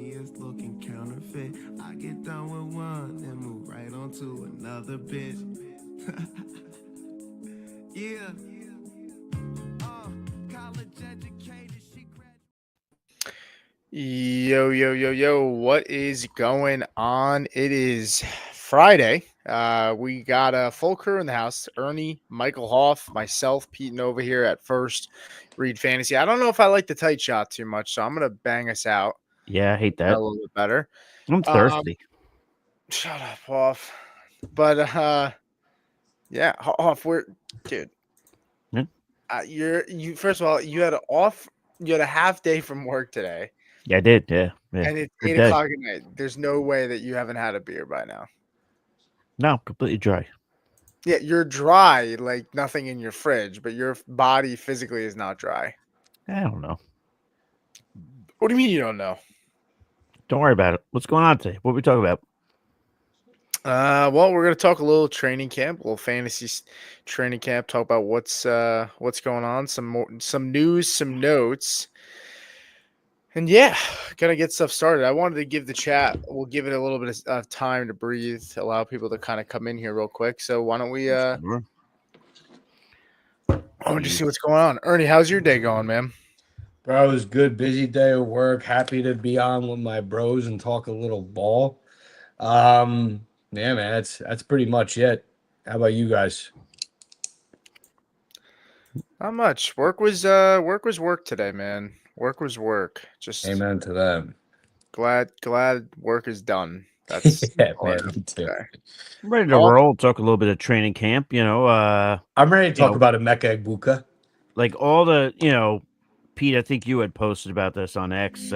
money is looking counterfeit. I get done with one, then move right on to another bitch. Yeah. College educated, she graduated. Yo. What is going on? It is Friday. We got a full crew in the house. Ernie, Michael Hoff, myself, Pete, and over here at First Read Fantasy. I don't know if I like the tight shot too much, so I'm going to bang us out Yeah, I hate a that. little bit better. I'm Um, thirsty. Shut up, Hoff. But, yeah, Hoff, dude, Yeah. you, first of all, you had a half day from work today. Yeah, I did. Yeah. And it's Good 8 day. o'clock at night. There's no way that you haven't had a beer by now. No, completely dry. Yeah, you're dry, like nothing in your fridge, but your body physically is not dry. I don't know. What do you mean you don't know? Don't worry about it. What's going on today? What we talking about? Well, we're gonna talk a little training camp, a little fantasy training camp. Talk about what's going on, some news, some notes, and yeah, gotta get stuff started. I wanted to give the chat. We'll give it a little bit of time to breathe, allow people to kind of come in here real quick. So why don't we Sure. I want to see what's going on. Ernie, how's your day going, man? Bro, it was good. Busy day of work. Happy to be on with my bros and talk a little ball. Yeah, man, that's pretty much it. How about you guys? Not much. Work was work today, man. Work was work. Just Amen to that. glad work is done. That's Yeah, all I man, have me to too. say. I'm ready to Oh, roll. Talk a little bit of training camp. I'm ready to talk about a Mecha Ibuka. Like all the, Pete, I think you had posted about this on X,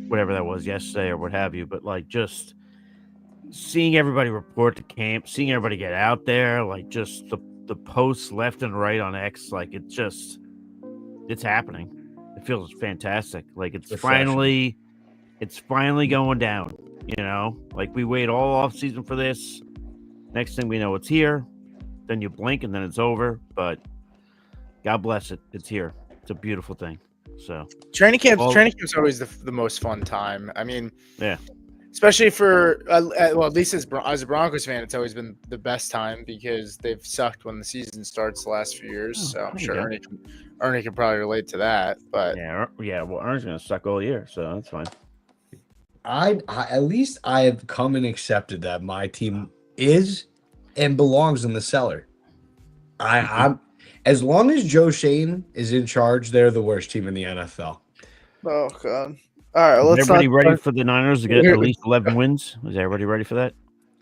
whatever that was yesterday or what have you. But like just seeing everybody report to camp, seeing everybody get out there, like just the posts left and right on X, like it's happening. It feels fantastic. Like Refreshing. it's finally going down. Like we wait all off season for this. Next thing we know, it's here. Then you blink and then it's over. But God bless it, it's here. It's a beautiful thing. So training camp's well, training camp's always the most fun time. I mean, yeah, especially for well, at least as a Broncos fan, it's always been the best time because they've sucked when the season starts the last few years. Oh, So I'm there you sure go. Ernie can probably relate to that. But yeah. Well, Ern's gonna suck all year, so that's fine. I at least I have come and accepted that my team is and belongs in the cellar. I'm as long as Joe Shane is in charge, they're the worst team in the NFL. oh god, all right, Is let's not. everybody ready for the Niners to get at least 11 wins? Is everybody ready for that?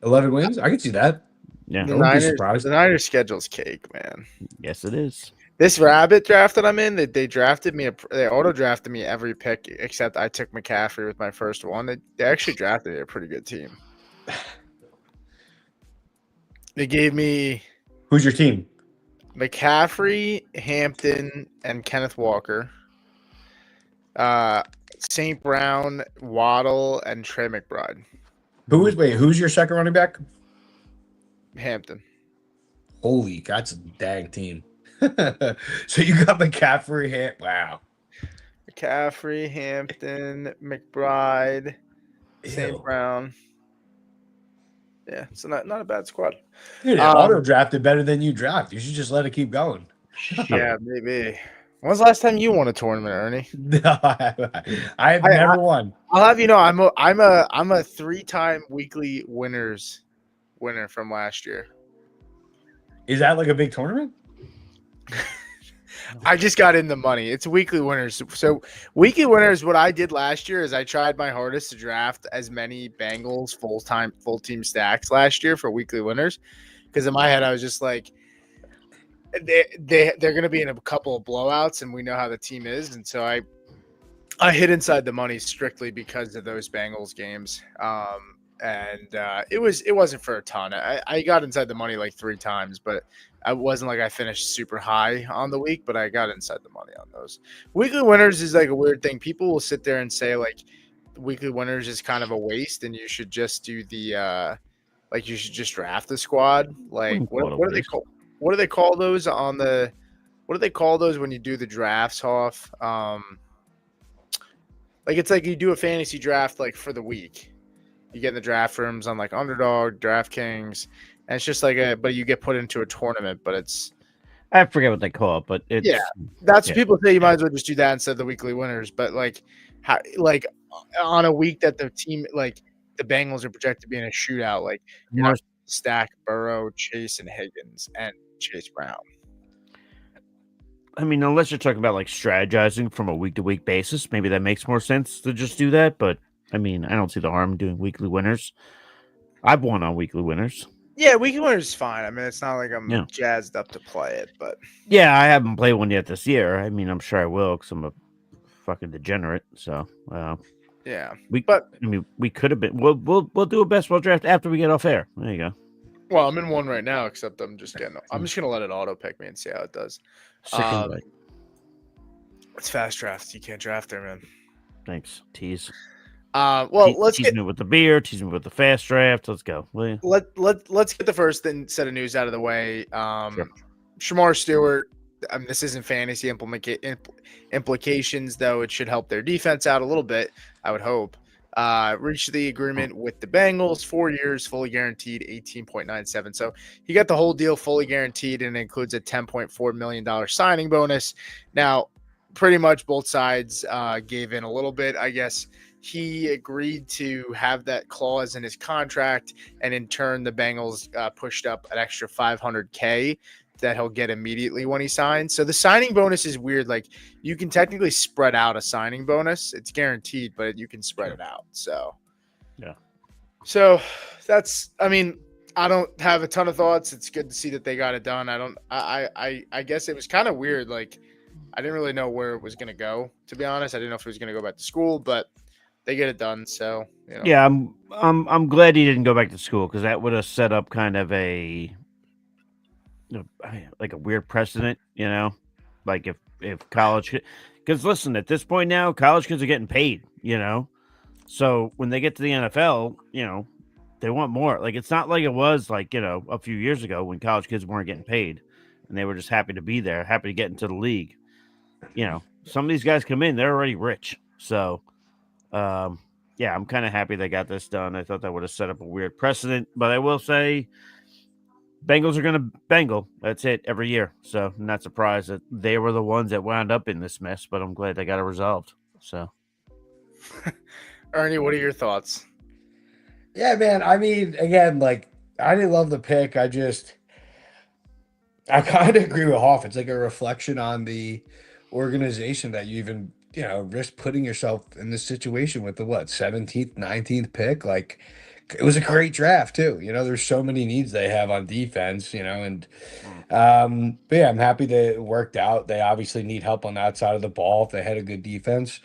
11 wins? I can see that. Yeah. I wouldn't be surprised. The Niners schedule's cake, man. Yes, it is. This rabbit draft that I'm in, they drafted me. They auto drafted me every pick except I took McCaffrey with my first one. They actually drafted a pretty good team. They gave me Who's your team? McCaffrey, Hampton, and Kenneth Walker. St. Brown, Waddle, and Trey McBride. Who's your second running back? Hampton. Holy, that's a dang team. So you got McCaffrey. Wow. McCaffrey, Hampton, McBride, St. Ew. Brown. Yeah, so not a bad squad. Dude, auto drafted better than you draft. You should just let it keep going. Yeah, maybe. When was the last time you won a tournament, Ernie? No, I have never won. I'll have you know, I'm a 3-time weekly winner from last year. Is that like a big tournament? I just got in the money. It's weekly winners. So weekly winners, what I did last year is I tried my hardest to draft as many Bengals full team stacks last year for weekly winners. Because in my head, I was just like, they're going to be in a couple of blowouts, and we know how the team is. And so I hit inside the money strictly because of those Bengals games. It wasn't for a ton. I got inside the money like 3 times, but I wasn't like I finished super high on the week, but I got inside the money on those. Weekly winners is like a weird thing. People will sit there and say like weekly winners is kind of a waste, and you should just do the you should just draft the squad. Like what do they call? What do they call those on the? What do they call those when you do the drafts off? Like it's like you do a fantasy draft like for the week. You get in the draft rooms on like Underdog, DraftKings, and it's just like but you get put into a tournament, but it's I forget what they call it, but it's yeah. That's yeah. what people say. You might as well just do that instead of the weekly winners. But like, how like on a week that the team like the Bengals are projected to be in a shootout, like you're not stack Burrow, Chase, and Higgins and Chase Brown. I mean, unless you're talking about like strategizing from a week to week basis, maybe that makes more sense to just do that. But I mean, I don't see the harm doing weekly winners. I've won on weekly winners. Yeah, weekly winners is fine. I mean, it's not like I'm jazzed up to play it, but yeah, I haven't played one yet this year. I mean, I'm sure I will because I'm a fucking degenerate. So yeah, we could have been. We'll do a best ball draft after we get off air. There you go. Well, I'm in one right now, except I'm just gonna let it auto pick me and see how it does. It's fast draft. You can't draft there, man. Thanks. Tease. Let's tease me with the beer. Tease me with the fast draft. Let's go. Let's get the first set of news out of the way. Sure. Shamar Stewart. This isn't fantasy implications, though. It should help their defense out a little bit. I would hope. Reached the agreement with the Bengals, 4 years, fully guaranteed, 18.97. So he got the whole deal fully guaranteed, and it includes a $10.4 million signing bonus. Now, pretty much both sides gave in a little bit, I guess. He agreed to have that clause in his contract, and in turn, the Bengals pushed up an extra $500K that he'll get immediately when he signs. So the signing bonus is weird. Like you can technically spread out a signing bonus. It's guaranteed, but you can spread it out. So yeah. So that's. I mean, I don't have a ton of thoughts. It's good to see that they got it done. I guess it was kind of weird. Like I didn't really know where it was going to go. To be honest, I didn't know if it was going to go back to school, but they get it done. So yeah, I'm glad he didn't go back to school because that would have set up kind of a weird precedent, like if college, because listen, at this point now, college kids are getting paid, so when they get to the NFL, they want more. Like it's not like it was like a few years ago when college kids weren't getting paid and they were just happy to be there, happy to get into the league. Some of these guys come in, they're already rich, so. Yeah, I'm kind of happy they got this done. I thought that would have set up a weird precedent, but I will say Bengals are going to Bengal. That's it every year. So I'm not surprised that they were the ones that wound up in this mess, but I'm glad they got it resolved. So, Ernie, what are your thoughts? Yeah, man. I mean, again, like I didn't love the pick. I kind of agree with Hoff. It's like a reflection on the organization that you even risk putting yourself in this situation with the 17th, 19th pick. Like it was a great draft too. There's so many needs they have on defense, and but yeah, I'm happy that it worked out. They obviously need help on that side of the ball. If they had a good defense,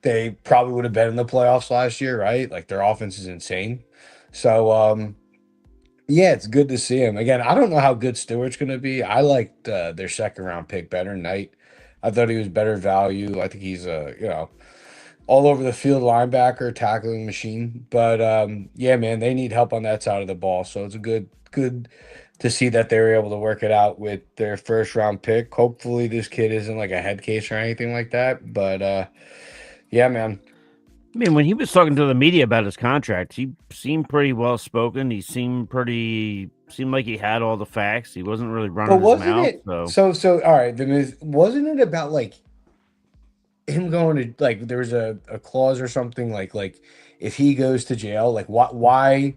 they probably would have been in the playoffs last year, right? Like their offense is insane. So yeah, it's good to see him. Again, I don't know how good Stewart's going to be. I liked their second round pick better, Knight. I thought he was better value. I think he's all over the field linebacker, tackling machine. But yeah, man, they need help on that side of the ball. So it's a good to see that they were able to work it out with their first round pick. Hopefully this kid isn't like a head case or anything like that. But yeah, man. I mean, when he was talking to the media about his contract, he seemed pretty well spoken. He seemed like he had all the facts. He wasn't really running his mouth. So all right, wasn't it about like him going to like there was a clause or something like if he goes to jail, like why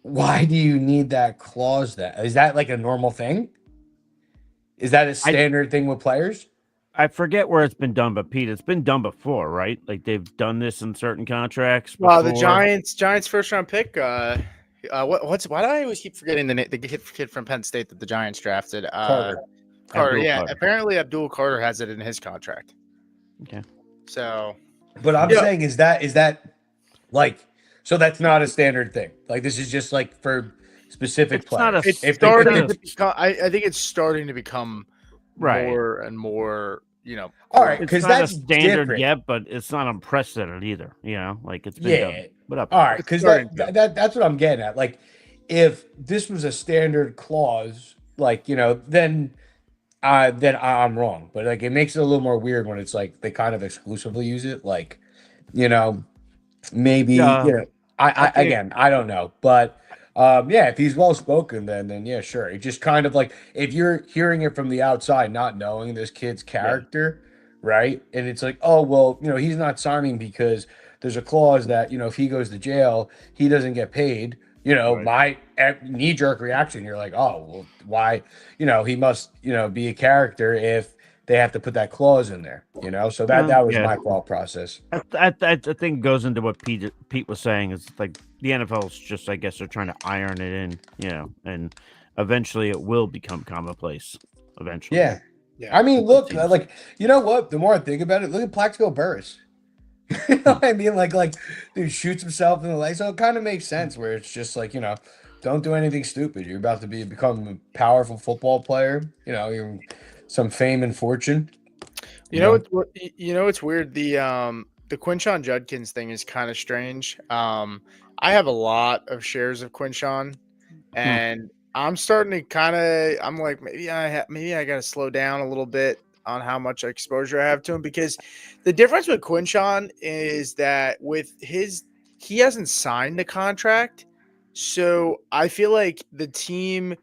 do you need that clause? Is that like a normal thing? Is that a standard thing with players? I forget where it's been done, but Pete, it's been done before, right? Like they've done this in certain contracts. Well, the Giants first round pick. Why do I always keep forgetting the kid from Penn State that the Giants drafted? Carter. Yeah. Apparently, Abdul Carter has it in his contract. Okay. So, but I'm saying is that like so that's not a standard thing. Like this is just like for specific players. I think it's starting to become more and more. All right, because that's not a standard yet, but it's not unprecedented either. Like it's been done. What up? All right, because that's what I'm getting at. Like, if this was a standard clause, like then I'm wrong. But like, it makes it a little more weird when it's like they kind of exclusively use it. Like, Maybe Yeah. I think- again, I don't know, but if he's well spoken, then yeah, sure. It just kind of like if you're hearing it from the outside, not knowing this kid's character, right? And it's like, oh well, he's not signing because there's a clause that if he goes to jail, he doesn't get paid. Right. My knee jerk reaction, you're like, oh well, why? He must be a character if they have to put that clause in there. So that was Yeah. my thought process. I think goes into what Pete was saying is like the NFL's just, I guess they're trying to iron it in, and eventually it will become commonplace. Eventually. Yeah. Yeah. I mean, look, seems- like, you know what? The more I think about it, look at Plaxico Burress. You know what I mean? Like, dude shoots himself in the leg. So it kind of makes sense where it's just like, don't do anything stupid. You're about to become a powerful football player, you're some fame and fortune. It's weird. The Quinshon Judkins thing is kind of strange. I have a lot of shares of Quinshon, and I'm starting to I'm like maybe I got to slow down a little bit on how much exposure I have to him, because the difference with Quinshon is that he hasn't signed the contract, so I feel like the team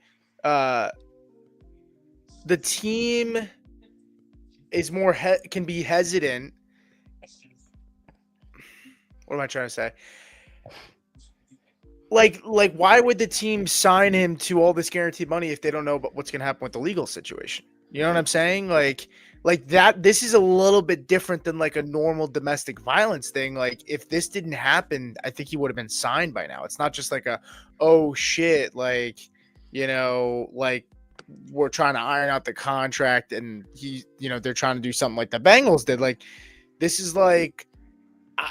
is more can be hesitant. What am I trying to say? Like why would the team sign him to all this guaranteed money if they don't know about what's going to happen with the legal situation? You know what I'm saying? Like that. This is a little bit different than like a normal domestic violence thing. Like if this didn't happen, I think he would have been signed by now. It's not just like oh shit, like like we're trying to iron out the contract and they're trying to do something like the Bengals did. Like this is like,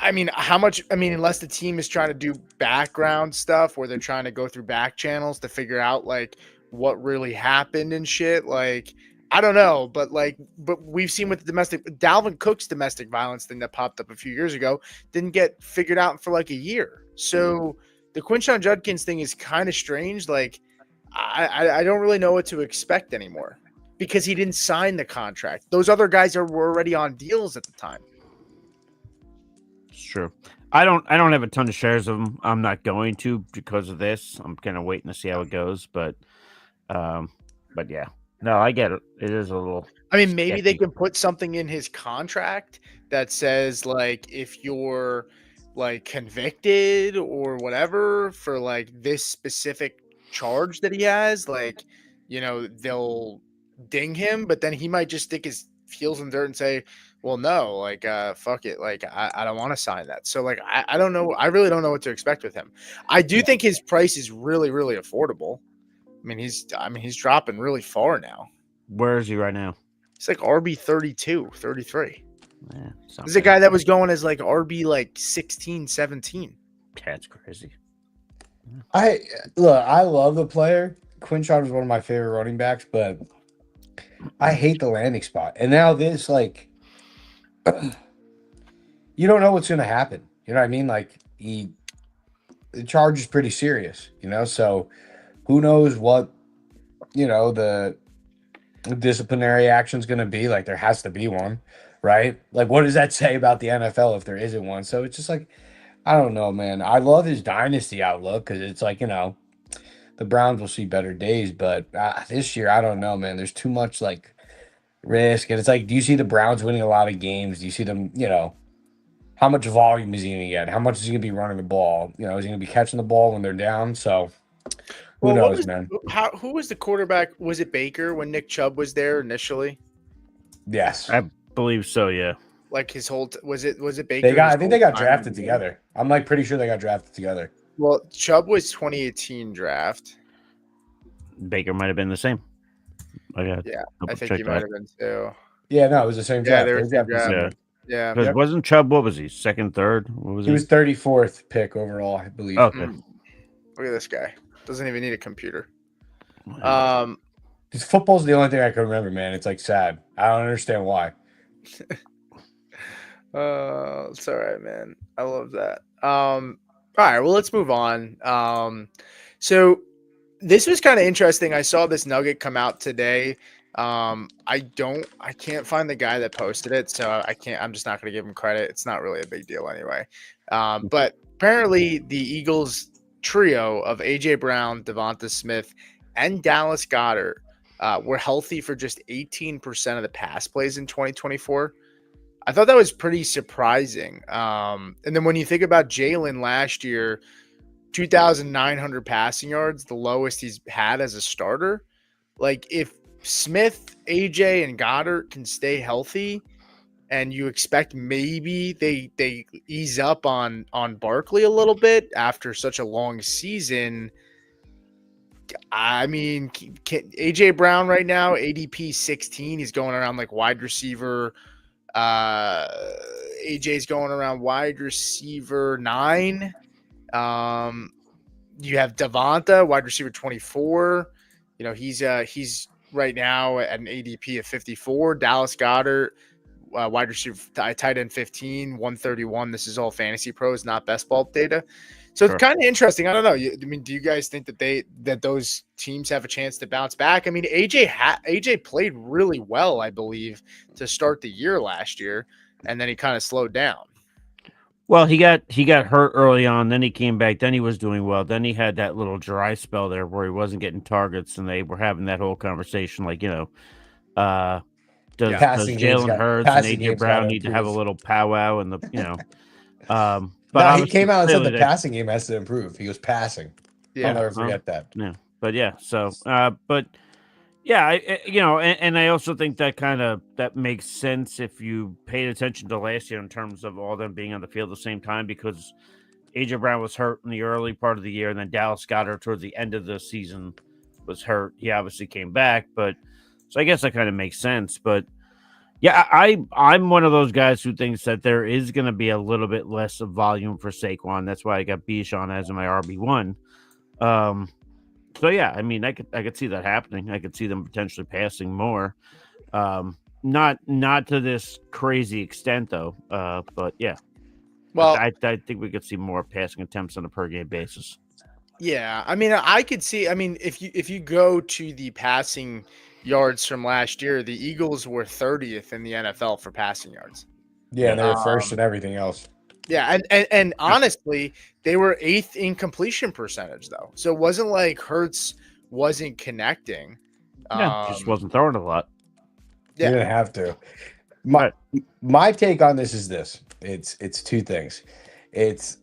unless the team is trying to do background stuff where they're trying to go through back channels to figure out like what really happened and shit. Like, I don't know, but we've seen with the Dalvin Cook's domestic violence thing that popped up a few years ago didn't get figured out for like a year. So the Quinshon Judkins thing is kind of strange. Like, I don't really know what to expect anymore because he didn't sign the contract. Those other guys were already on deals at the time. It's true. I don't have a ton of shares of them. I'm not going to because of this. I'm kind of waiting to see how it goes, but yeah. No, I get it. It is a little. I mean, maybe they sketchy. can put something in his contract that says like if you're like convicted or whatever for like this specific charge that he has, like they'll ding him, but then he might just stick his heels in dirt and say, well, no, like fuck it, like I don't want to sign that. So like I don't know, I really don't know what to expect with him. I do think his price is really, really affordable. I mean he's dropping really far now. Where is he right now? He's like RB 32, 33. Yeah, This is a guy that was going as like RB like 16, 17. That's crazy. I love the player. Quinshon was one of my favorite running backs, but I hate the landing spot. And now this, like, you don't know what's going to happen. You know what I mean? Like, the charge is pretty serious, so who knows what, the disciplinary action is going to be. Like, there has to be one, right? Like, what does that say about the NFL if there isn't one? So it's just like, I don't know, man. I love his dynasty outlook because it's like, the Browns will see better days. But this year, I don't know, man. There's too much, like, risk. And it's like, do you see the Browns winning a lot of games? Do you see them, how much volume is he going to get? How much is he going to be running the ball? Is he going to be catching the ball when they're down? So who knows, man? Who was the quarterback? Was it Baker when Nick Chubb was there initially? Yes. I believe so, yeah. Like his whole was it Baker? I think they got drafted together. I'm like pretty sure they got drafted together. Well, Chubb was 2018 draft. Baker might have been the same. I think he might have been too. Yeah, no, it was the same draft. they were They drafted same together. Yeah. Because wasn't Chubb, what was he? Second, third? What was He was 34th pick overall, I believe. Okay. Look at this guy. Doesn't even need a computer. This football's the only thing I can remember, man. It's like sad. I don't understand why. It's all right, man. I love that. All right, well, let's move on. So this was kind of interesting. I saw this nugget come out today I can't find the guy that posted it, so I'm just not going to give him credit. It's not really a big deal anyway. But apparently the Eagles trio of AJ Brown, Devonta Smith, and Dallas Goedert were healthy for just 18% of the pass plays in 2024. I thought that was pretty surprising. And then when you think about Jalen last year, 2,900 passing yards, the lowest he's had as a starter. Like if Smith, AJ, and Goddard can stay healthy, and you expect maybe they ease up on Barkley a little bit after such a long season. I mean, AJ Brown right now, ADP 16. He's going around like wide receiver. AJ's going around wide receiver 9. You have Devonta, wide receiver 24. You know, he's right now at an ADP of 54. Dallas Goedert, wide receiver, tight end 15, 131. This is all Fantasy Pros, not best ball data. So Sure. It's kind of interesting. I don't know. I mean, do you guys think that those teams have a chance to bounce back? I mean, AJ played really well, I believe, to start the year last year, and then he kind of slowed down. Well, he got hurt early on, then he came back, then he was doing well. Then he had that little dry spell there where he wasn't getting targets, and they were having that whole conversation like, does Jalen Hurts and AJ Brown need to have a little powwow and but he came out and said the passing game has to improve. He was passing. Yeah. I'll never forget that. Yeah. But yeah, so but yeah, and I also think that makes sense if you paid attention to last year in terms of all them being on the field at the same time, because AJ Brown was hurt in the early part of the year, and then Dallas Goedert towards the end of the season was hurt. He obviously came back, but so I guess that kind of makes sense. But yeah, I'm one of those guys who thinks that there is going to be a little bit less of volume for Saquon. That's why I got Bijan as my RB1. So yeah, I mean, I could see that happening. I could see them potentially passing more. Not to this crazy extent though. But yeah. Well, I think we could see more passing attempts on a per game basis. Yeah, I mean, I could see. I mean, if you go to the passing yards from last year, the Eagles were 30th in the NFL for passing yards. Yeah, they were first in everything else. Yeah, and honestly, they were 8th in completion percentage though. So it wasn't like Hurts wasn't connecting. Just wasn't throwing a lot. Yeah. You didn't have to. My take on this is this. It's two things. It's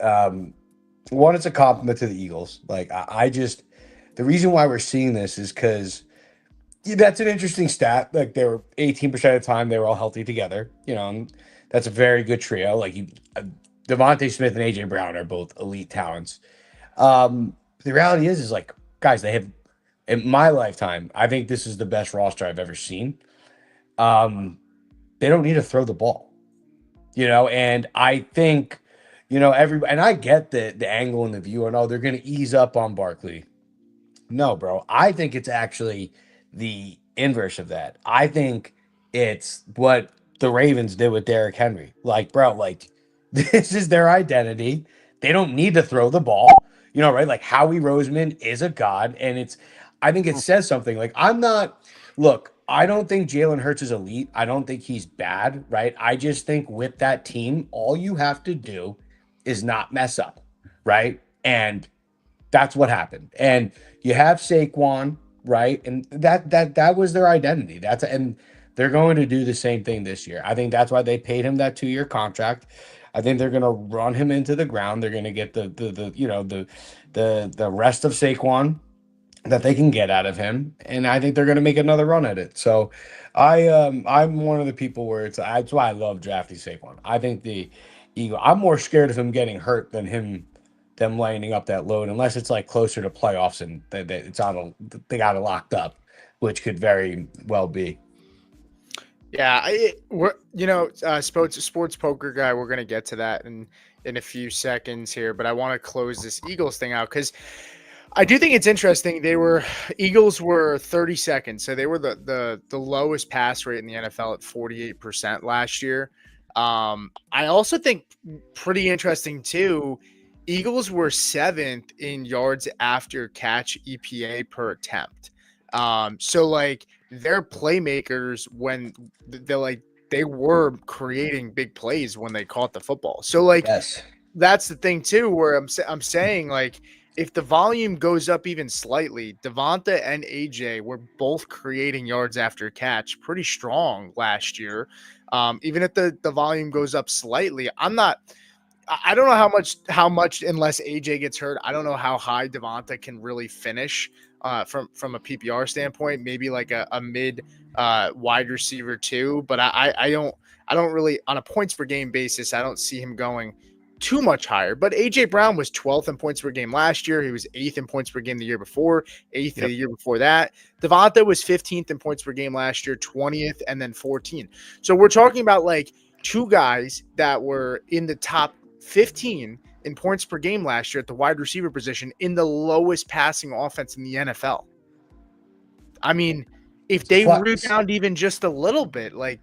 one, it's a compliment to the Eagles. Like the reason why we're seeing this is because that's an interesting stat. Like they were 18% of the time they were all healthy together. And that's a very good trio. Like Devonta Smith and AJ Brown are both elite talents. The reality is like, guys, they have, in my lifetime, I think this is the best roster I've ever seen. They don't need to throw the ball, and I think, everybody, and I get the angle and the view and they're going to ease up on Barkley. No, bro. I think it's actually the inverse of that. I think it's what the Ravens did with Derrick Henry. Like, bro, like this is their identity. They don't need to throw the ball, right? Like Howie Roseman is a god. And I think it says something. Like I don't think Jalen Hurts is elite. I don't think he's bad, right? I just think with that team, all you have to do is not mess up, right? And that's what happened. And you have Saquon, right? And that was their identity. And they're going to do the same thing this year. I think that's why they paid him that 2-year contract. I think they're going to run him into the ground. They're going to get the rest of Saquon that they can get out of him, and I think they're going to make another run at it. So, I'm one of the people where that's why I love drafting Saquon. I think the Eagle. I'm more scared of him getting hurt than them lining up that load, unless it's like closer to playoffs and they got it locked up, which could very well be. Yeah, sports poker guy. We're gonna get to that in a few seconds here, but I want to close this Eagles thing out because I do think it's interesting. Eagles were 32nd, so they were the lowest pass rate in the NFL at 48% last year. I also think pretty interesting too. Eagles were 7th in yards after catch EPA per attempt. So like they're playmakers when they were creating big plays when they caught the football. So like Yes. that's the thing too, where I'm saying like if the volume goes up even slightly, Devonta and AJ were both creating yards after catch pretty strong last year. Even if the volume goes up slightly, I don't know how much unless AJ gets hurt. I don't know how high Devonta can really finish from a PPR standpoint. Maybe like a mid wide receiver too, but I don't really on a points per game basis. I don't see him going too much higher. But AJ Brown was 12th in points per game last year. He was 8th in points per game the year before, 8th the year before that. Devonta was 15th in points per game last year, 20th, and then 14th. So we're talking about like two guys that were in the top 15 in points per game last year at the wide receiver position in the lowest passing offense in the NFL. I mean, if they rebound even just a little bit, like,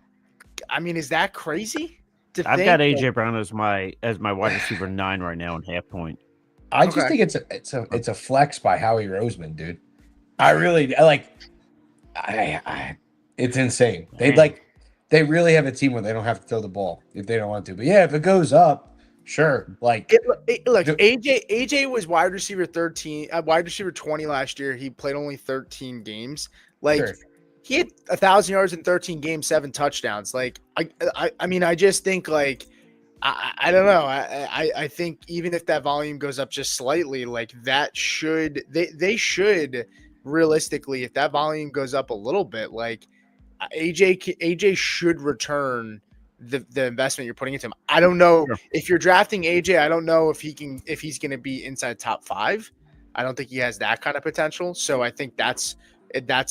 I mean, is that crazy? I've got AJ Brown as my wide receiver 9 right now in half point. I just think it's a flex by Howie Roseman, dude. I really like. It's insane. They really have a team where they don't have to throw the ball if they don't want to. But yeah, if it goes up, sure. Like look, AJ was wide receiver 13, wide receiver 20 last year. He played only 13 games. Like he had 1,000 yards in 13 games, 7 touchdowns. Like I mean, I just think like I don't know. I think even if that volume goes up just slightly, like that they should realistically, if that volume goes up a little bit, like AJ should return the investment you're putting into him. I don't know if you're drafting AJ. I don't know if he's going to be inside top 5. I don't think he has that kind of potential. So I think that's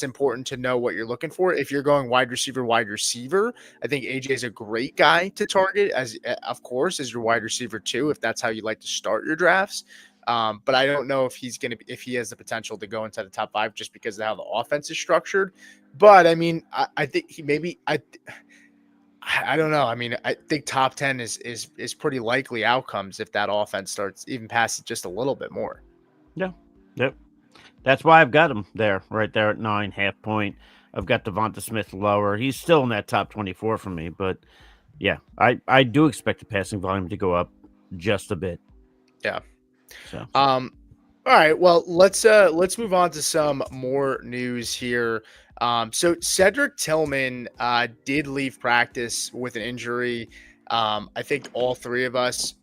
important to know what you're looking for. If you're going wide receiver, I think AJ is a great guy to target as your wide receiver too, if that's how you like to start your drafts. But I don't know if if he has the potential to go into the top 5 just because of how the offense is structured. But I mean, I think I don't know. I mean, I think top 10 is pretty likely outcomes if that offense starts even past it just a little bit more. Yeah. Yep. That's why I've got him right there at 9, half point. I've got Devonta Smith lower. He's still in that top 24 for me, but yeah, I do expect the passing volume to go up just a bit. Yeah. So. All right. Well, let's move on to some more news here. So Cedric Tillman did leave practice with an injury. I think all three of us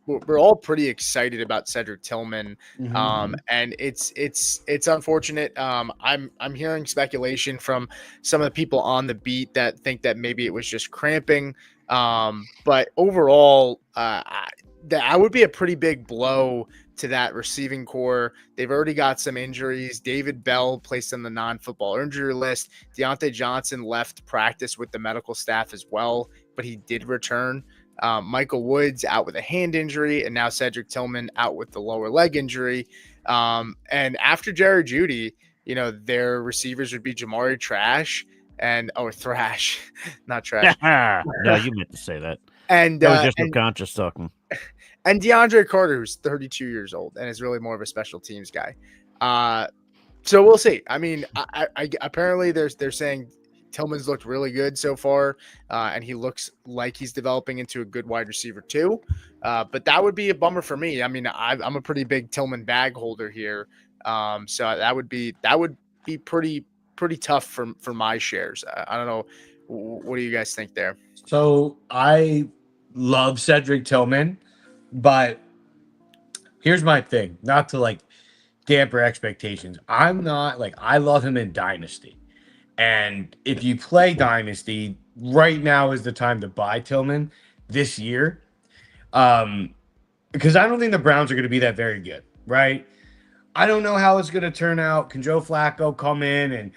we're all pretty excited about Cedric Tillman. And it's unfortunate. I'm hearing speculation from some of the people on the beat that think that maybe it was just cramping. But overall, that would be a pretty big blow to that receiving core. They've already got some injuries. David Bell placed on the non-football injury list. Deontay Johnson left practice with the medical staff as well, but he did return. Michael Woods out with a hand injury, and now Cedric Tillman out with the lower leg injury. And after Jerry Jeudy, their receivers would be Jamari Thrash, not Trash. No, you meant to say that. And that was just unconscious talking. And DeAndre Carter, who's 32 years old and is really more of a special teams guy. So we'll see. I mean, I apparently they're saying Tillman's looked really good so far, and he looks like he's developing into a good wide receiver too. But that would be a bummer for me. I mean, I'm a pretty big Tillman bag holder here, so that would be pretty tough for my shares. I don't know. What do you guys think there? So I love Cedric Tillman, but here's my thing. Not to damper expectations. I'm not I love him in Dynasty. And if you play Dynasty, right now is the time to buy Tillman this year. Because I don't think the Browns are going to be that very good, right? I don't know how it's going to turn out. Can Joe Flacco come in and,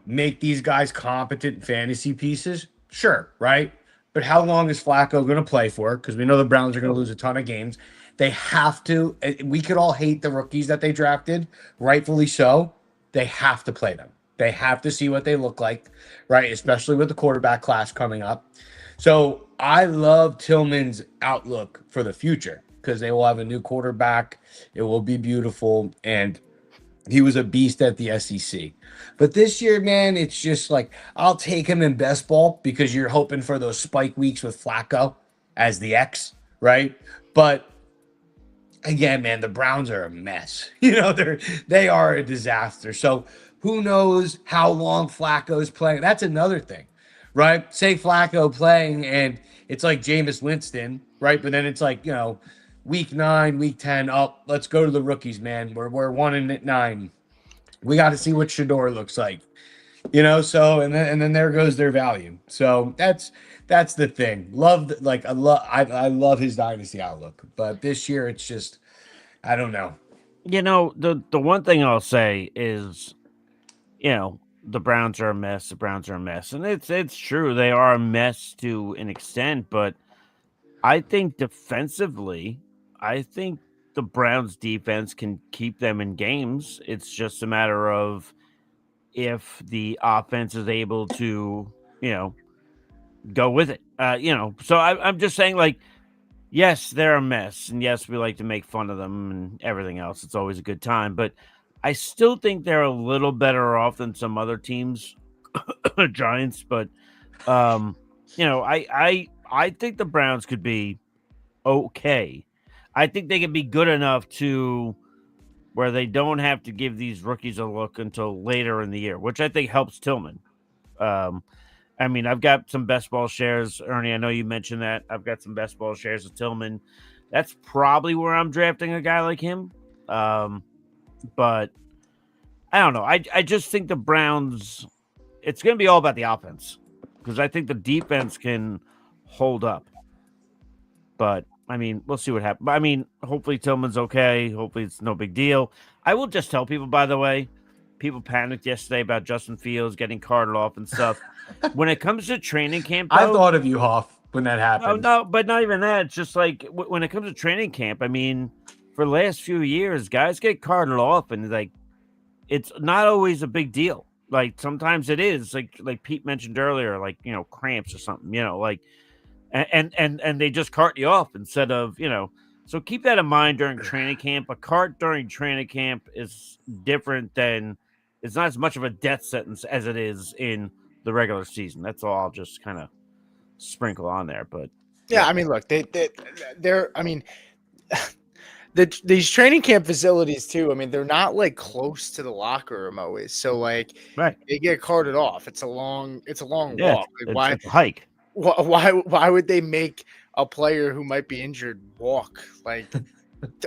make these guys competent fantasy pieces? Sure, right? But how long is Flacco going to play for? Because we know the Browns are going to lose a ton of games. They have to. We could all hate the rookies that they drafted, rightfully so. They have to play them. They have to see what they look like, right? Especially with the quarterback class coming up. So I love Tillman's outlook for the future because they will have a new quarterback. It will be beautiful. And He was a beast at the SEC. But this year, man, it's just like I'll take him in best ball because you're hoping for those spike weeks with Flacco as the X, right? But again, man, the Browns are a mess. They are a disaster. So who knows how long Flacco's playing? That's another thing, right? Say Flacco playing and it's like Jameis Winston, right? But then it's like, week 9, week 10, let's go to the rookies, man. We're 1-9. We got to see what Shador looks like. So and then there goes their value. So that's the thing. I love his dynasty outlook, but this year it's just I don't know. The one thing I'll say is, the Browns are a mess. The Browns are a mess, and it's true, they are a mess to an extent. But I think defensively, the Browns defense can keep them in games. It's just a matter of if the offense is able to, go with it. So I'm just saying, like, yes, they're a mess, and yes, we like to make fun of them and everything else. It's always a good time, but I still think they're a little better off than some other teams, Giants. But I think the Browns could be okay. I think they could be good enough to where they don't have to give these rookies a look until later in the year, which I think helps Tillman. I've got some best ball shares, Ernie. I know you mentioned that. I've got some best ball shares of Tillman. That's probably where I'm drafting a guy like him. But I don't know. I just think the Browns, it's going to be all about the offense because I think the defense can hold up. But we'll see what happens. Hopefully Tillman's okay. Hopefully it's no big deal. I will just tell people, by the way, people panicked yesterday about Justin Fields getting carted off and stuff. When it comes to training camp, though, I thought of you, Hoff, when that happened. No, but not even that. It's just like when it comes to training camp, for the last few years, guys get carted off, and like it's not always a big deal. Like sometimes it is, like Pete mentioned earlier, like cramps or something, like and they just cart you off instead of So keep that in mind during training camp. A cart during training camp is different than, it's not as much of a death sentence as it is in the regular season. That's all I'll just kind of sprinkle on there. But yeah, look, they're these training camp facilities too. They're not like close to the locker room always. So like, right, they get carted off. It's a long walk. Like, it's a hike. Why would they make a player who might be injured walk like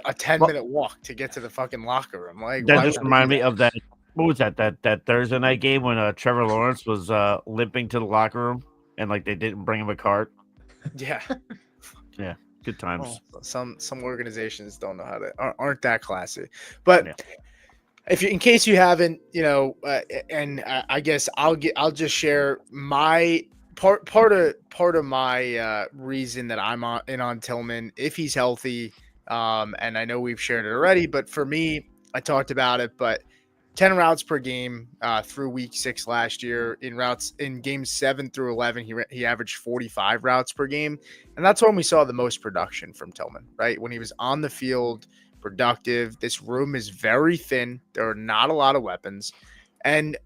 a 10-minute walk to get to the fucking locker room? Like that just reminded me of that. What was that Thursday night game when Trevor Lawrence was limping to the locker room and like they didn't bring him a cart? Yeah. Yeah. Good times. Well, some organizations don't know how to aren't that classy. But yeah. In case you haven't, and I guess I'll just share my part of my reason that I'm on Tillman if he's healthy. And I know we've shared it already, but for me, I talked about it, but 10 routes per game through week 6 last year. In games 7 through 11, he averaged 45 routes per game. And that's when we saw the most production from Tillman, right? When he was on the field, productive. This room is very thin. There are not a lot of weapons. And,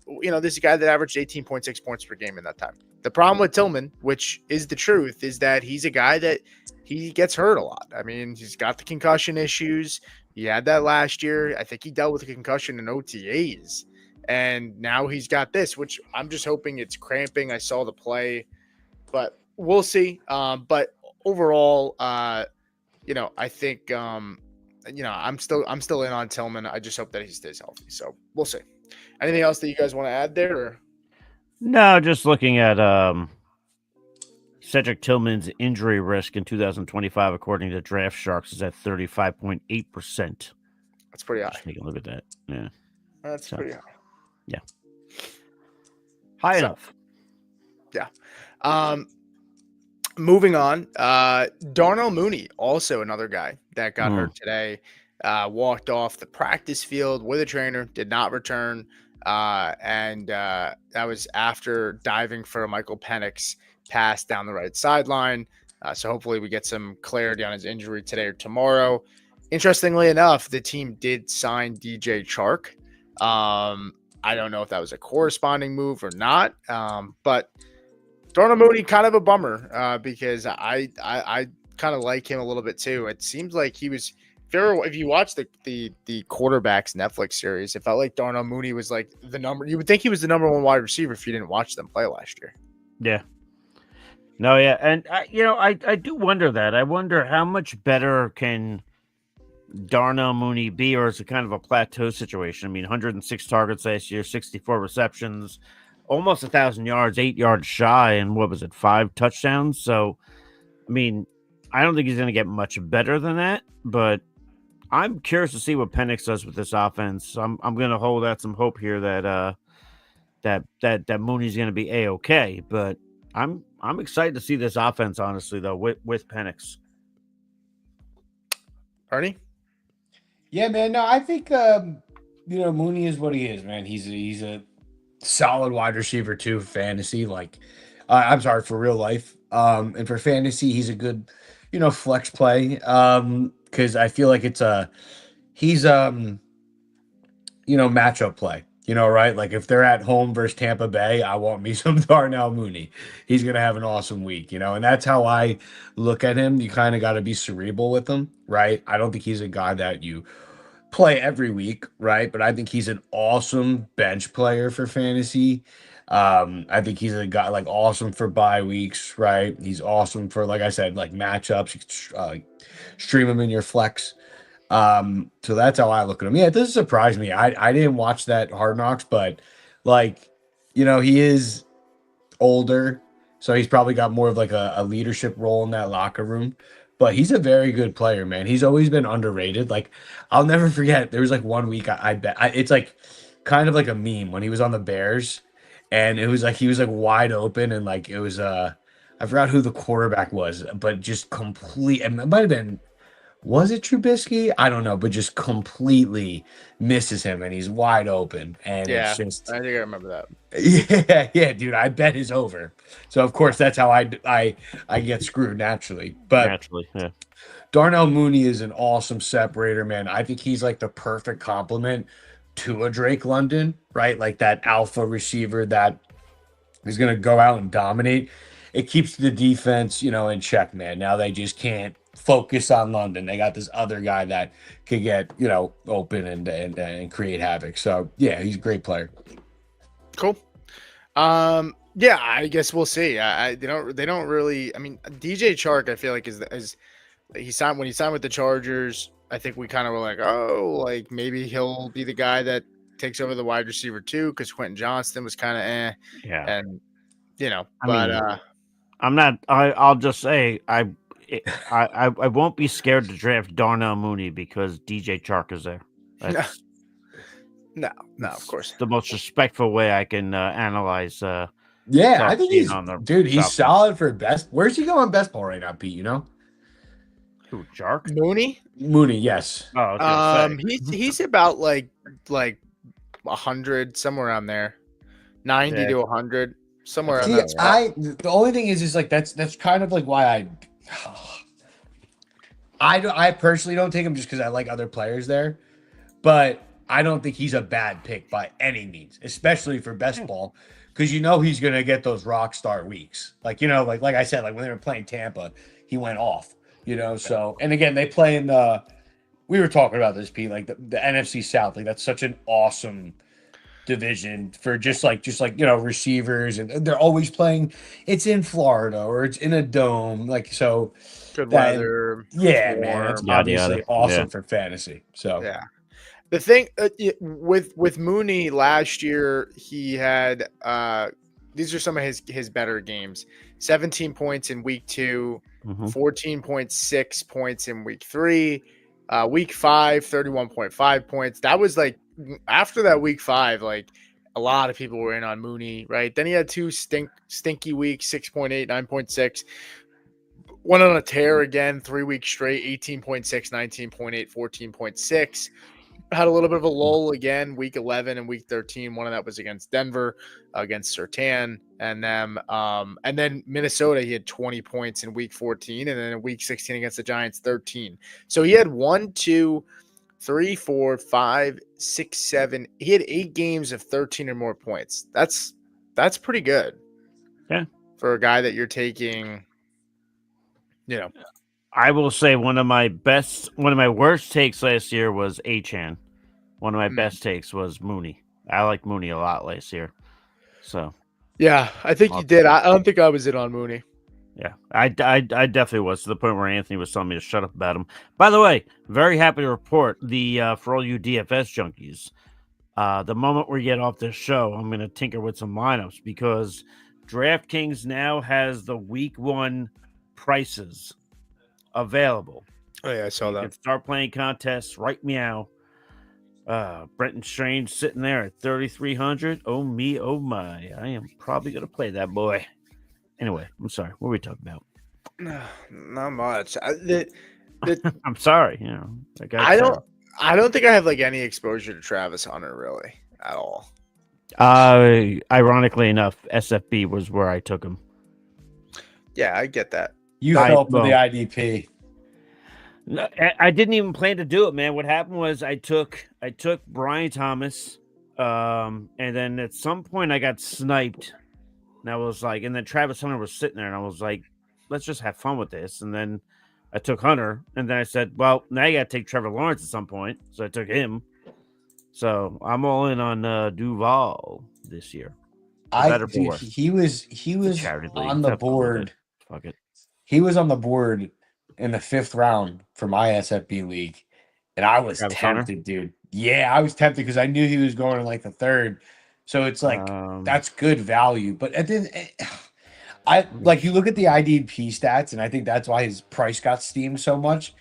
this is a guy that averaged 18.6 points per game in that time. The problem with Tillman, which is the truth, is that he's a guy that he gets hurt a lot. He's got the concussion issues. He had that last year. I think he dealt with a concussion in OTAs. And now he's got this, which I'm just hoping it's cramping. I saw the play, but we'll see. But overall, I think, I'm still in on Tillman. I just hope that he stays healthy. So we'll see. Anything else that you guys want to add there? Or? No, just looking at Cedric Tillman's injury risk in 2025, according to Draft Sharks, is at 35.8%. That's pretty high. Just take a look at that. Yeah, that's pretty high. Yeah, high enough. Yeah. Moving on. Darnell Mooney, also another guy that got hurt today. Walked off the practice field with a trainer, did not return. And that was after diving for a Michael Penix pass down the right sideline. So hopefully we get some clarity on his injury today or tomorrow. Interestingly enough, the team did sign DJ Chark. I don't know if that was a corresponding move or not. But Darnell Mooney, kind of a bummer because I kind of like him a little bit too. It seems like he was. If you watch the quarterbacks Netflix series, it felt like Darnell Mooney was like the number. You would think he was the number one wide receiver if you didn't watch them play last year. Yeah. No, yeah, and I do wonder that. I wonder how much better can Darnell Mooney be, or is it kind of a plateau situation? I mean, 106 targets last year, 64 receptions, almost 1,000 yards, 8 yards shy, and what was it, 5 touchdowns? So, I mean, I don't think he's going to get much better than that, but I'm curious to see what Penix does with this offense. I'm going to hold out some hope here that that Mooney's going to be a-okay, but I'm excited to see this offense, honestly, though, with Penix. Arnie? Yeah, man. No, I think Mooney is what he is, man. He's a solid wide receiver too for fantasy. Like, I'm sorry, for real life. And for fantasy, he's a good, flex play. Because I feel like he's matchup play. Right? Like if they're at home versus Tampa Bay, I want me some Darnell Mooney. He's gonna have an awesome week, and that's how I look at him. You kind of got to be cerebral with him, right? I don't think he's a guy that you play every week, right? But I think he's an awesome bench player for fantasy. I think he's a guy like awesome for bye weeks, right? He's awesome for, like I said, like matchups. You can stream him in your flex. So that's how I look at him. Yeah, it doesn't surprise me. I didn't watch that Hard Knocks, but like, he is older, so he's probably got more of like a leadership role in that locker room. But he's a very good player, man. He's always been underrated. Like, I'll never forget. There was like one week I bet it's like kind of like a meme when he was on the Bears, and it was like he was like wide open, and like it was I forgot who the quarterback was, but just complete. It might have been. Was it Trubisky? I don't know, but just completely misses him, and he's wide open. And Yeah, it's just, I think I remember that. yeah, dude. I bet is over. So of course that's how I get screwed naturally. But Naturally, yeah. Darnell Mooney is an awesome separator, man. I think he's like the perfect complement to a Drake London, right? Like that alpha receiver that is going to go out and dominate. It keeps the defense, in check, man. Now they just can't focus on London. They got this other guy that could get, open and create havoc. So yeah, he's a great player. Cool. Yeah, I guess we'll see. They don't really. I mean, DJ Chark, I feel like is he signed when he signed with the Chargers. I think we kind of were like, oh, like maybe he'll be the guy that takes over the wide receiver too, because Quentin Johnston was kind of Yeah. and I'll just say I won't be scared to draft Darnell Mooney because DJ Chark is there. That's no, of course. the most respectful way I can analyze. Yeah, I think he's South solid for best. Where's he going best ball right now, Pete? Who, Chark? Mooney, yes. Oh, he's about like 100, somewhere around there, 90 to 100, somewhere around that. The only thing is like that's kind of like why I personally don't take him just because I like other players there, but I don't think he's a bad pick by any means, especially for best ball, because he's gonna get those rock star weeks. Like like I said, like when they were playing Tampa, he went off. So, and again, they play in we were talking about this, Pete, like the NFC South, like that's such an awesome division for just like receivers, and they're always playing. It's in Florida or it's in a dome, like so. Good weather, yeah, man, it's obviously awesome for fantasy. So yeah, the thing with Mooney last year, he had these are some of his better games: 17 points in week 2, 14.6 points in week 3, week 5, 31.5 points. That was like after that week 5, like a lot of people were in on Mooney, right? Then he had 2 stinky weeks, 6.8, 9.6. Went on a tear again, 3 weeks straight, 18.6, 19.8, 14.6. Had a little bit of a lull again, week 11 and week 13. One of that was against Denver, against Surtain, and then Minnesota. He had 20 points in week 14, and then in week 16 against the Giants, 13. So he had 1, 2, 3, 4, 5, 6, 7. He had 8 games of 13 or more points. That's pretty good. Yeah. For a guy that you're taking, you know. I will say one of my worst takes last year was Achan. One of my best takes was Mooney. I like Mooney a lot last year. So Yeah, I think you did. I don't think I was in on Mooney. yeah, I definitely was, to the point where Anthony was telling me to shut up about him. By the way, very happy to report for all you DFS junkies, the moment we get off this show, I'm going to tinker with some lineups because DraftKings now has the week 1 prices available. Oh yeah, I saw You that. can start playing contests right meow. Brenton Strange sitting there at 3,300. Oh me, oh my! I am probably gonna play that boy. Anyway, I'm sorry. What were we talking about? Not much. I'm sorry. You know, I don't think I have like any exposure to Travis Hunter really at all. Ironically enough, SFB was where I took him. Yeah, I get that. You fell for the IDP. No, I didn't even plan to do it, man. What happened was I took Brian Thomas, and then at some point I got sniped, and I was like, and then Travis Hunter was sitting there, and I was like, let's just have fun with this. And then I took Hunter, and then I said, well, now you got to take Trevor Lawrence at some point, so I took him. So I'm all in on Duval this year. He was on the board. Fuck it. He was on the board in the 5th round for my SFB league, and I was tempted, dude. Yeah, I was tempted because I knew he was going in like the 3rd. So it's like that's good value. But at the you look at the IDP stats, and I think that's why his price got steamed so much.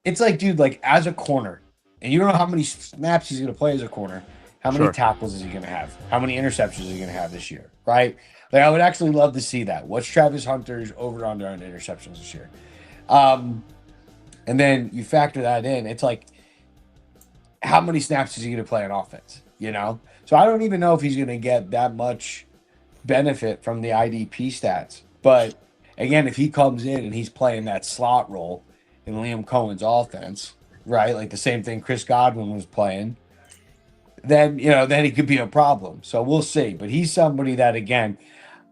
It's like, dude, like as a corner, and you don't know how many snaps he's going to play as a corner. How many tackles is he going to have? How many interceptions is he going to have this year? Right? Like, I would actually love to see that. What's Travis Hunter's over/under on interceptions this year? And then you factor that in. It's like, how many snaps is he going to play on offense? You know? So I don't even know if he's going to get that much benefit from the IDP stats. But again, if he comes in and he's playing that slot role in Liam Cohen's offense, right? Like the same thing Chris Godwin was playing, then he could be a problem. So we'll see. But he's somebody that, again,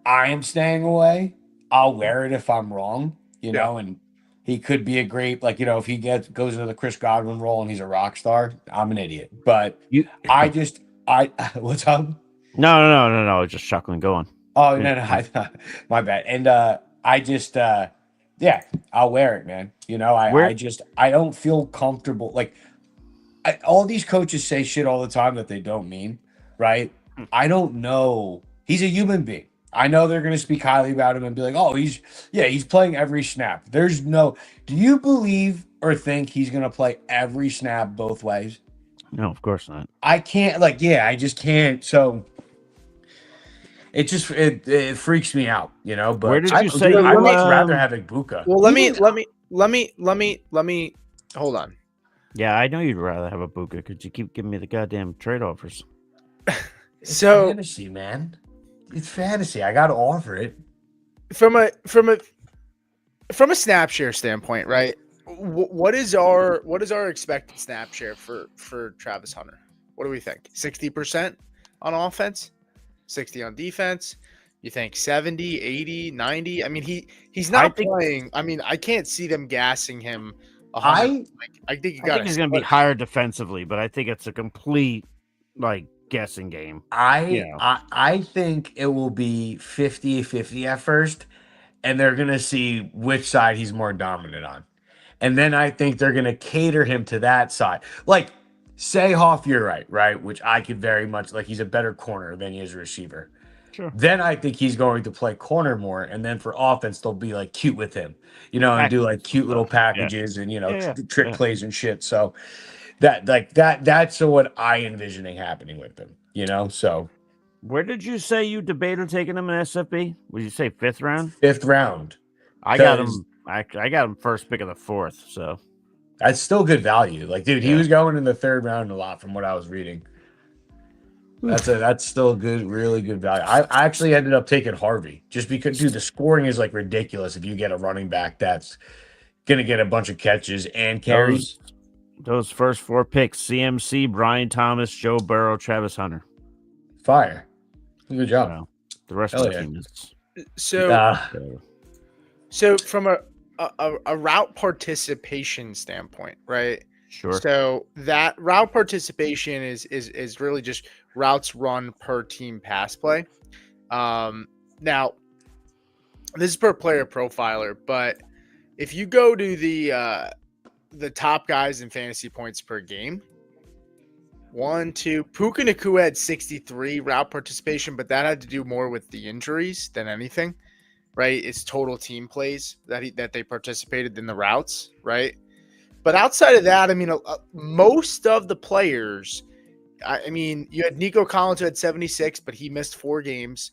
I am staying away. I'll wear it if I'm wrong, know, and he could be a great, if he goes into the Chris Godwin role and he's a rock star, I'm an idiot. But what's up? No. Just chuckling. Go on. Oh, no, my bad. And I'll wear it, man. I don't feel comfortable. Like, all these coaches say shit all the time that they don't mean, right? I don't know. He's a human being. I know they're going to speak highly about him and be like, oh, he's playing every snap. Do you believe or think he's going to play every snap both ways? No, of course not. I can't, I just can't. So it freaks me out, but where did you say I'd much rather have Ibuka. Well, let me hold on. Yeah, I know you'd rather have a Ibuka because you keep giving me the goddamn trade offers. It's fantasy, man. It's fantasy. I got to offer it. From a snap share standpoint, right? What is our expected snap share for Travis Hunter? What do we think? 60% on offense, 60 on defense. You think 70, 80, 90? I mean, he's not playing. I mean, I can't see them gassing him. I think he's going to be higher defensively, but I think it's a complete guessing game. I think it will be 50-50 at first, and they're going to see which side he's more dominant on. And then I think they're going to cater him to that side. Like, say Hoff, you're right? Which I could very much, he's a better corner than he is a receiver. Sure. Then I think he's going to play corner more, and then for offense, they'll be cute with him, and do cute little packages and trick plays and shit. So that's what I envisioning happening with him, So where did you say you debated taking him in SFB? Would you say 5th round? 5th round. I got him. I got him first pick of the 4th. So that's still good value. He was going in the 3rd round a lot from what I was reading. That's still good, really good value. I actually ended up taking Harvey just because, dude, the scoring is ridiculous if you get a running back that's gonna get a bunch of catches and carries. Those first 4 picks: CMC, Brian Thomas, Joe Burrow, Travis Hunter. Fire. Good job. So the rest Hell of the yeah. team is. So, So, so from a route participation standpoint, right? sure. So that route participation is really just routes run per team pass play. Now this is per player profiler, but if you go to the top guys in fantasy points per game, Puka Nacua had 63 route participation, but that had to do more with the injuries than anything, right? It's total team plays that they participated in the routes, right? But outside of that, I mean, most of the players, I mean, you had Nico Collins who had 76, but he missed 4 games.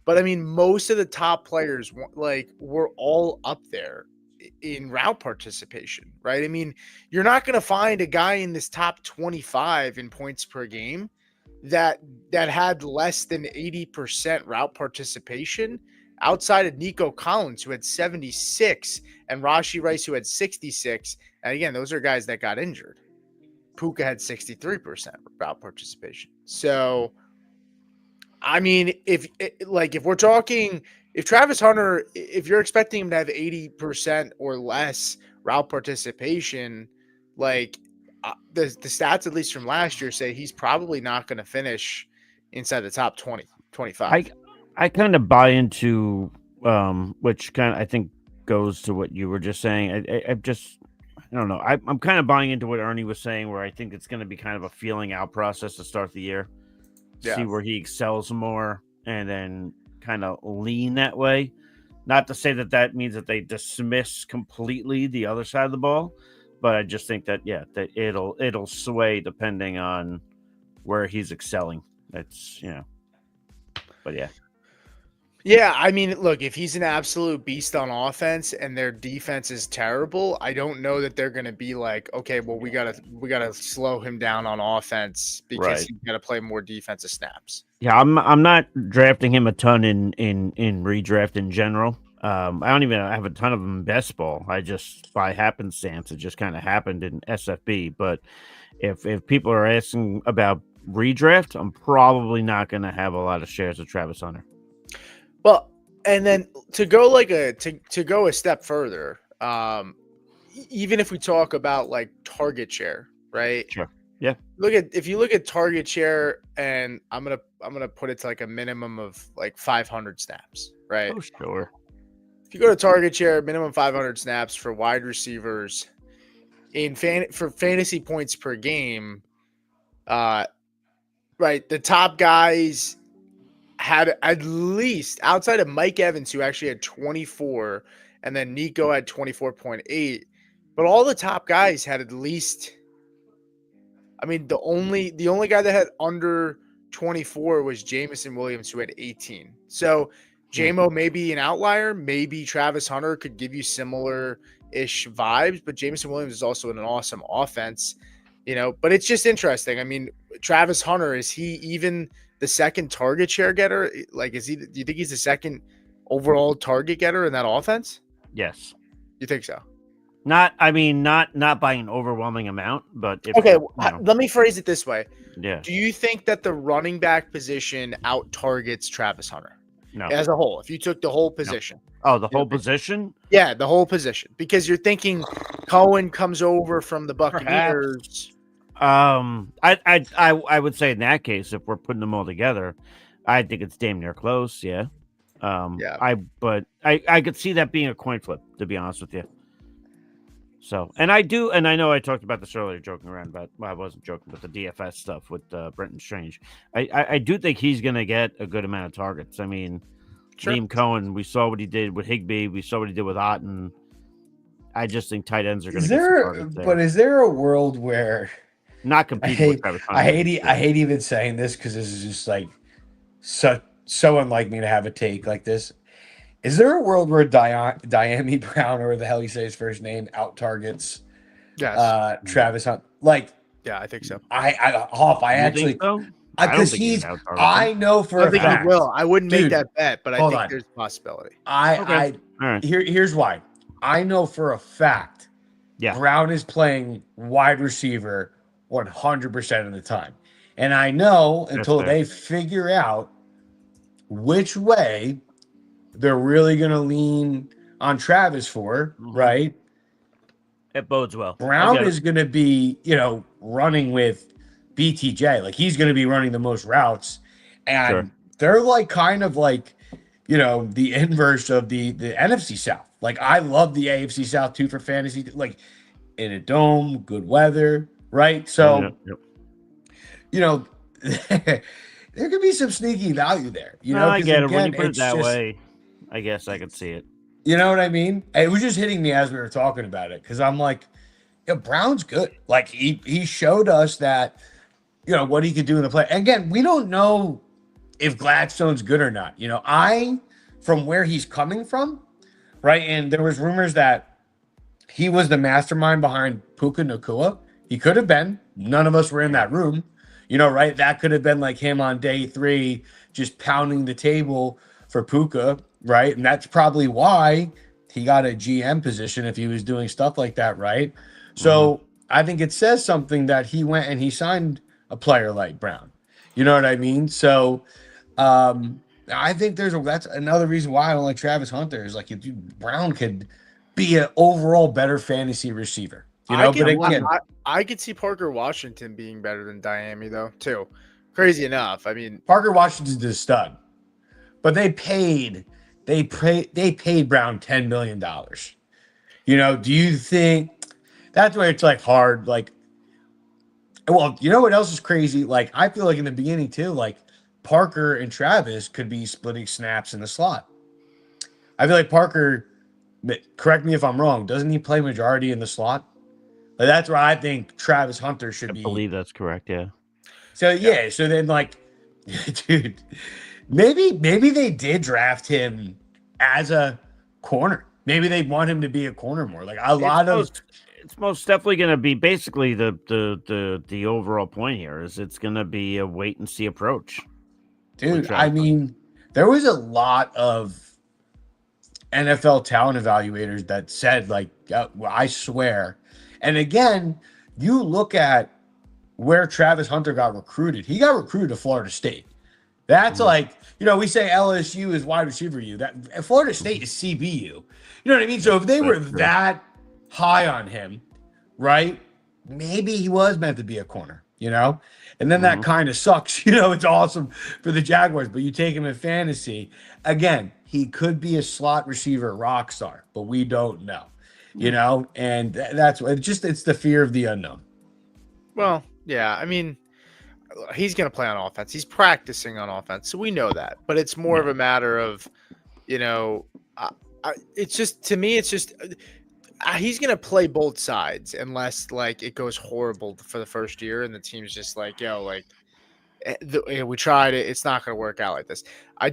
But I mean, most of the top players were all up there in route participation, right? I mean, you're not going to find a guy in this top 25 in points per game that had less than 80% route participation outside of Nico Collins, who had 76, and Rashee Rice, who had 66. And again, those are guys that got injured. Puka had 63% route participation. So, I mean, if we're talking, if Travis Hunter, if you're expecting him to have 80% or less route participation, the stats, at least from last year, say he's probably not going to finish inside the top 20, 25. I kind of buy into, which kind of I think goes to what you were just saying. I don't know. I'm kind of buying into what Ernie was saying, where I think it's going to be kind of a feeling out process to start the year. See where he excels more, and then kind of lean that way. Not to say that means that they dismiss completely the other side of the ball, but I just think that that it'll sway depending on where he's excelling. That's but yeah. Yeah, I mean, look, if he's an absolute beast on offense and their defense is terrible, I don't know that they're going to be like, okay, well, we gotta slow him down on offense because he's got to play more defensive snaps. Yeah, I'm not drafting him a ton in redraft in general. I don't even have a ton of them in best ball. I just, by happenstance, it just kind of happened in SFB. But if people are asking about redraft, I'm probably not going to have a lot of shares of Travis Hunter. Well, and then to go to go a step further, even if we talk about like target share, right? Sure. Yeah. If you look at target share, and I'm gonna put it to like a minimum of like 500 snaps, right? Oh, sure. If you go to target share, minimum 500 snaps for wide receivers for fantasy points per game, right? The top guys had at least, outside of Mike Evans, who actually had 24, and then Nico had 24.8, but all the top guys had at least. I mean, the only guy that had under 24 was Jameson Williams, who had 18. So JMO may be an outlier. Maybe Travis Hunter could give you similar-ish vibes, but Jameson Williams is also an awesome offense, But it's just interesting. I mean, Travis Hunter, is he even the second target share getter? Like, do you think he's the second overall target getter in that offense? Yes. You think so? Not by an overwhelming amount, but let me phrase it this way. Yeah. Do you think that the running back position out targets Travis Hunter? No. As a whole, if you took the whole position. No. Oh, the whole position? Yeah, the whole position. Because you're thinking Cohen comes over from the Buccaneers. I would say in that case, if we're putting them all together, I think it's damn near close. Yeah. I could see that being a coin flip, to be honest with you. So, and I know I talked about this earlier, joking around about, well, I wasn't joking, but the DFS stuff with Brenton Strange. I do think he's going to get a good amount of targets. I mean, sure. Liam Cohen, we saw what he did with Higbee. We saw what he did with Otten. I just think tight ends are going to get some targets there. But is there a world where not competing with Travis Hunter? I hate even saying this because this is just like so unlike me to have a take like this. Is there a world where Diami Brown, or the hell he says his first name, out targets Travis Hunt? Yeah, I think so. I actually, because I know for a fact he will. I wouldn't make that bet, but I think there's a possibility. Here's why. I know for a fact Yeah. Brown is playing wide receiver 100% of the time. And I know until fair. they figure out which way they're really going to lean on Travis for, Mhm. right? It bodes well. I Brown get it. is going to be, running with BTJ. Like he's going to be running the most routes. And Sure. they're like kind of like, the inverse of the NFC South. Like I love the AFC South too for fantasy. Like in a dome, good weather, right? So, Yep. there could be some sneaky value there, No, I because get it. When you again, put it it's that just, way, I guess I could see it. you know what I mean? It was just hitting me as we were talking about it because I'm like, Brown's good. Like he showed us that, what he could do in the play. Again, we don't know if Gladstone's good or not. From where he's coming from, right? And there was rumors that he was the mastermind behind Puka Nacua. He could have been. None of us were in that room, right? That could have been like him on day 3, just pounding the table for Puka, right? And that's probably why he got a GM position if he was doing stuff like that, right? So I think it says something that he went and he signed a player like Brown. You know what I mean? So I think that's another reason why I don't like Travis Hunter is like Brown could be an overall better fantasy receiver. But again, I could see Parker Washington being better than Diami though too. Crazy enough. I mean, Parker Washington's a stud, but they paid Brown $10 million. Do you think that's why it's like hard? Like, well, you know what else is crazy? Like, I feel like in the beginning too, like Parker and Travis could be splitting snaps in the slot. I feel like Parker, correct me if I'm wrong, doesn't he play majority in the slot? Like, that's where I think Travis Hunter should be. I believe that's correct. Yeah. So so then like, dude, maybe they did draft him as a corner. Maybe they want him to be a corner more. Like it's most definitely going to be basically the overall point here is it's going to be a wait and see approach. Dude, I mean, there was a lot of NFL talent evaluators that said like, I swear. And again, you look at where Travis Hunter got recruited. He got recruited to Florida State. That's like, we say LSU is wide receiver U. That Florida State is CBU. You know what I mean? So if they were that high on him, right? Maybe he was meant to be a corner, And then that kind of sucks. It's awesome for the Jaguars, but you take him in fantasy. Again, he could be a slot receiver rock star, but we don't know. And that's what it's the fear of the unknown. Well, yeah, I mean, he's going to play on offense. He's practicing on offense, so we know that. But it's more of a matter of, it's just, to me, it's just he's going to play both sides unless like it goes horrible for the first year and the team's just like, we tried it. It's not going to work out like this. I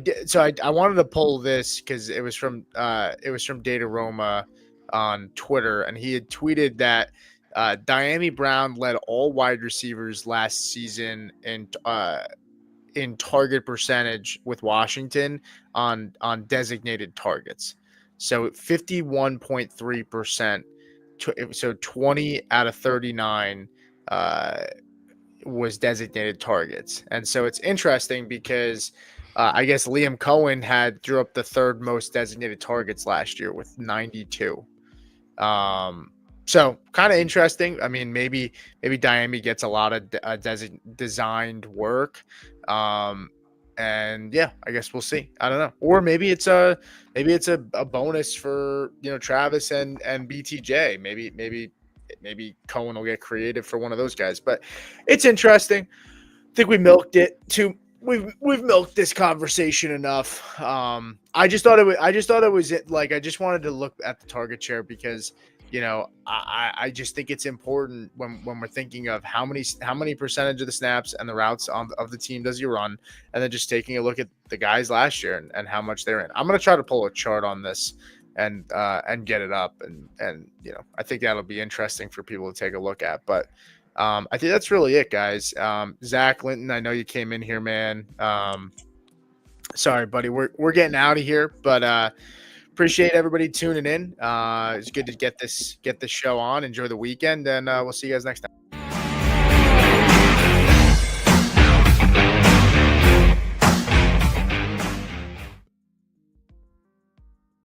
wanted to pull this because it was from Data Roma on Twitter, and he had tweeted that Diami Brown led all wide receivers last season in target percentage with Washington on designated targets. So 51.3%. So 20 out of 39 was designated targets. And so it's interesting because I guess Liam Cohen drew up the third most designated targets last year with 92. So kind of interesting. I mean, maybe Diami gets a lot of designed work. And yeah, I guess we'll see. I don't know. Or maybe it's a bonus for, Travis and BTJ. Maybe Cohen will get creative for one of those guys. But it's interesting. I think we milked it too. We've milked this conversation enough. I just thought it was like, I just wanted to look at the target share because, I just think it's important when we're thinking of how many percentage of the snaps and the routes of the team does he run, and then just taking a look at the guys last year and how much they're in. I'm going to try to pull a chart on this and get it up. And I think that'll be interesting for people to take a look at, but I think that's really it, guys. Zach Linton, I know you came in here, man. Sorry, buddy. We're getting out of here, but appreciate everybody tuning in. It's good to get this show on. Enjoy the weekend, and we'll see you guys next time.